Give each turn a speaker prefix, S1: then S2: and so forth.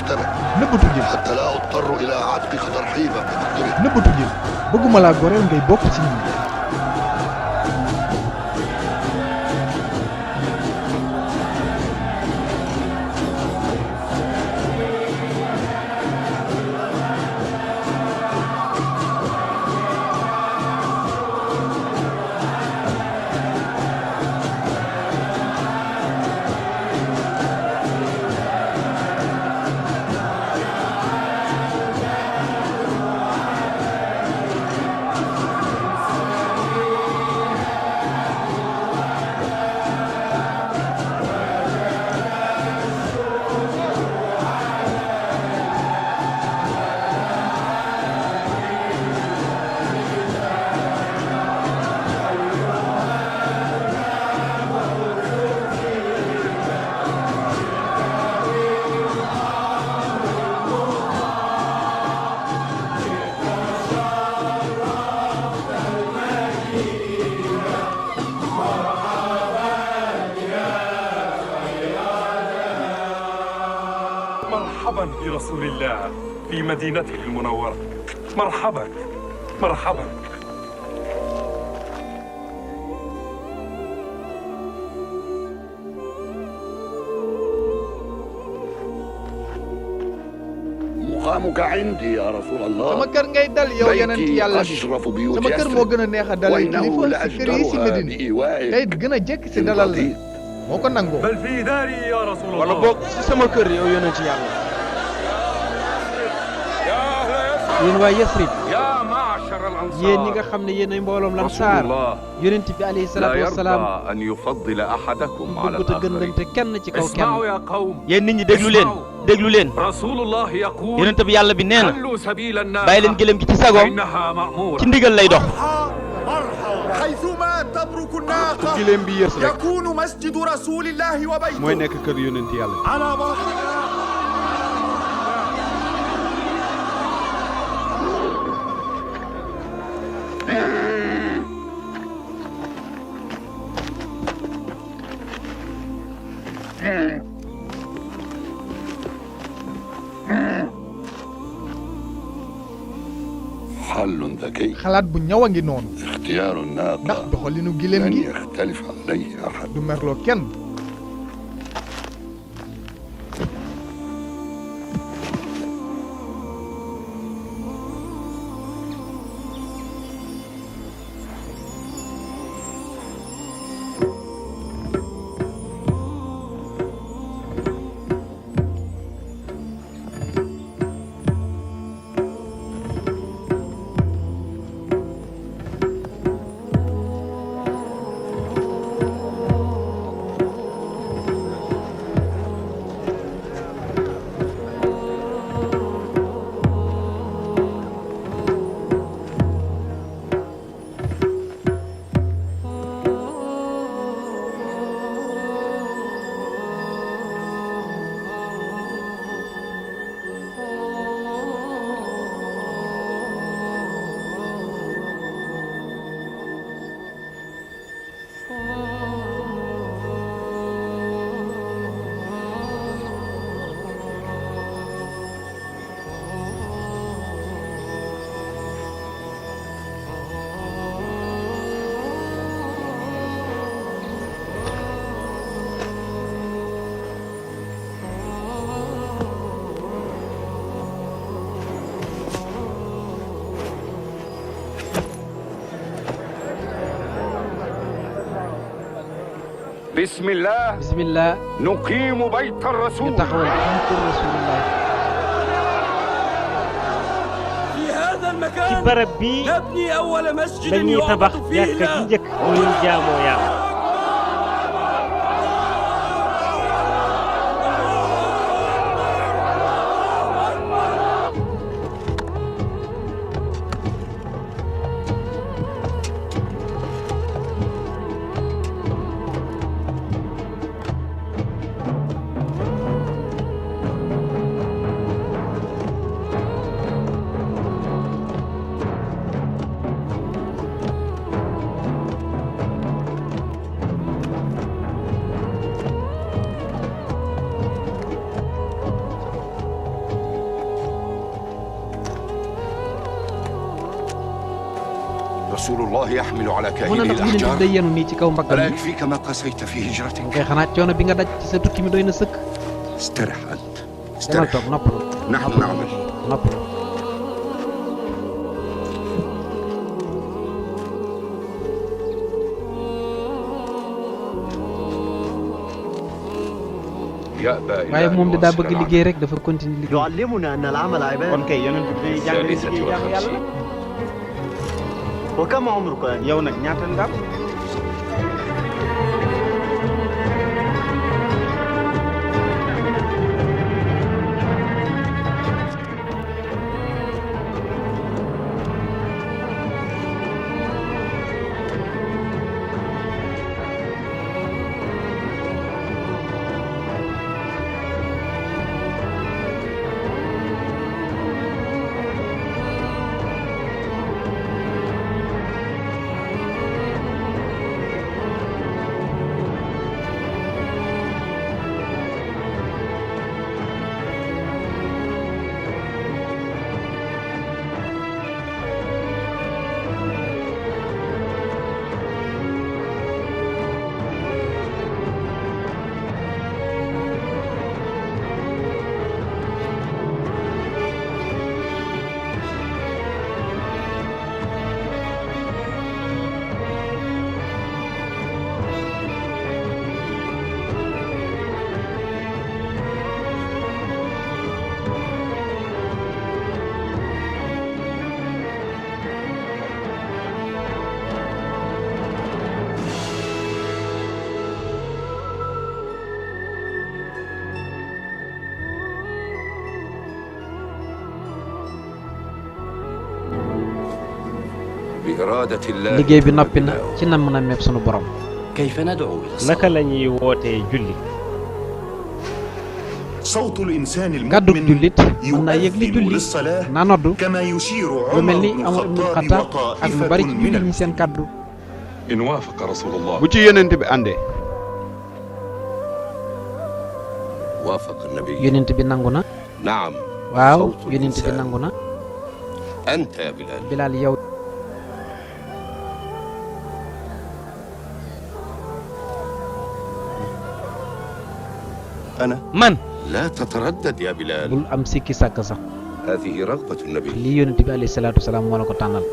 S1: أختبئ
S2: nëbbatu jël
S1: حتى لا أضطر إلى عتقك ترحيبا بمقدمك.
S2: nëbbatu jël bëgguma laa goreel ngay bokk ci ñun.
S3: مرحبا برسول الله في مدينته المنورة. مرحبا مرحبا.
S1: مقامك عندي يا رسول
S2: sama
S1: الله.
S2: kër ngay dal yow yonent
S1: بيتي
S2: yàlla bi.
S1: أشرف بيوت
S2: sama kër moo
S1: يثرب
S2: gën a neex a dalal
S1: وإنه
S2: kilifa si kër yi si
S1: لأجدرها
S2: Medina tey
S1: بإيوائك
S2: gën a jekk si dalal la
S1: الرضيء.
S2: moo ko nangoo.
S3: بل في داري يا رسول
S4: wala
S3: الله.
S4: boog ci sama kër yow yonent yàlla.
S5: yéen waa Yasrib
S3: يا معشر الأنصار.
S5: yéen ñi nga xam ne yéen ay mbooloom Lansaar yonent bi alayhi
S6: لا
S5: salaatu wasalaam
S6: يرضى أن يفضل أحدكم على
S5: bëggut a
S6: الآخرين.
S5: gënante kenn ci kaw kenn.
S3: اسمعوا يا قوم.
S4: yéen nit ñi déglu leen déglu leen.
S3: رسول الله يقول
S4: yonent bi yàlla bi nee na
S3: خلوا سبيل الناس
S4: bàyyi leen gëlëm gi ci sagoom
S3: فإنها مأمورة.
S4: ci ndigal lay dox.
S7: حيثما تبرك الناقة
S4: gileem bi yës rek
S7: يكون مسجد رسول الله وبيته
S4: mooy nekk kër yonent yàlla.
S7: على باطل
S1: حل ذكي.
S2: xalaat bu ñaw a ngi noonu
S1: اختيار
S2: ndax
S1: الناقة
S2: doxalinu gileem
S1: لن
S2: gi
S1: يختلف عليه أحد.
S2: du merloo kenn.
S3: بسم الله
S5: bismillah
S3: نقيم بيت
S5: ñu
S3: الرسول.
S5: taxawal fii kër rasulillah.
S7: في هذا
S8: ci
S7: المكان
S8: barab bi
S7: نبني أول مسجد
S8: dañuy tabax
S7: يعبد فيه
S8: jàkka ji
S7: الله.
S8: njëkk bu ñuy jaamoo yàlla.
S6: رسول الله يحمل على
S5: mu ne
S6: كاهله
S5: ndax yonent bi
S6: الأحجار
S5: day yenu nii ci kaw mbaggam
S6: ألا
S5: bi
S6: يكفيك ما قسيت في هجرتك
S5: ngay xanaa coono bi nga daj ci sa tukki mi doy na sëkk
S6: استرح أنت
S5: demal
S6: استرح
S5: toog noppalu
S6: نحن نعمل
S5: noppalu
S3: يأبى
S5: waaye
S3: إلى
S5: moom
S3: أن
S5: de daa
S3: يواصل
S5: bëgg
S3: العمل.
S5: liggéey rek dafa continuer liggéey
S8: يعلمنا أن العمل عبادة.
S9: kon kay yonent bi day jàng
S3: الثالثة
S9: liggéey jaamu yàlla.
S3: والخمسين
S8: وكم عمرك أنت؟
S9: yow nag ñaata nga am.
S6: بإرادة الله
S5: liggéey bi noppi na ci nam na meeb sunu borom
S8: كيف ندعو إلى الصلاة؟
S9: naka la ñuy wootee julli.
S7: صوت الإنسان
S5: kàddug
S7: المؤمن
S5: jullit mën naa yëg li
S7: يؤذن
S5: julli
S7: للصلاة
S5: naa noddu
S7: كما يشير
S5: lu
S7: عمر
S5: mel ni
S7: بن
S5: Umar ibn
S7: الخطاب
S5: Xattaab ak lu
S7: وطائفة
S5: bari ci
S7: من
S5: jullit ñi seen kàddu
S3: إن وافق رسول الله
S4: bu ci yonent bi àndee
S6: وافق النبي
S5: yonent bi nangu na
S6: نعم
S5: waaw
S6: صوت
S5: yonent bi
S6: الإنسان.
S5: nangu na
S6: أنت يا بلال
S5: Bilaal yow
S6: أنا
S5: man
S6: لا تتردد يا بلال
S5: bul am sikki sàkk sax
S6: هذه رغبة النبي
S5: lii yonent bi alayhi salaatu wasalaam moo la ko tànnal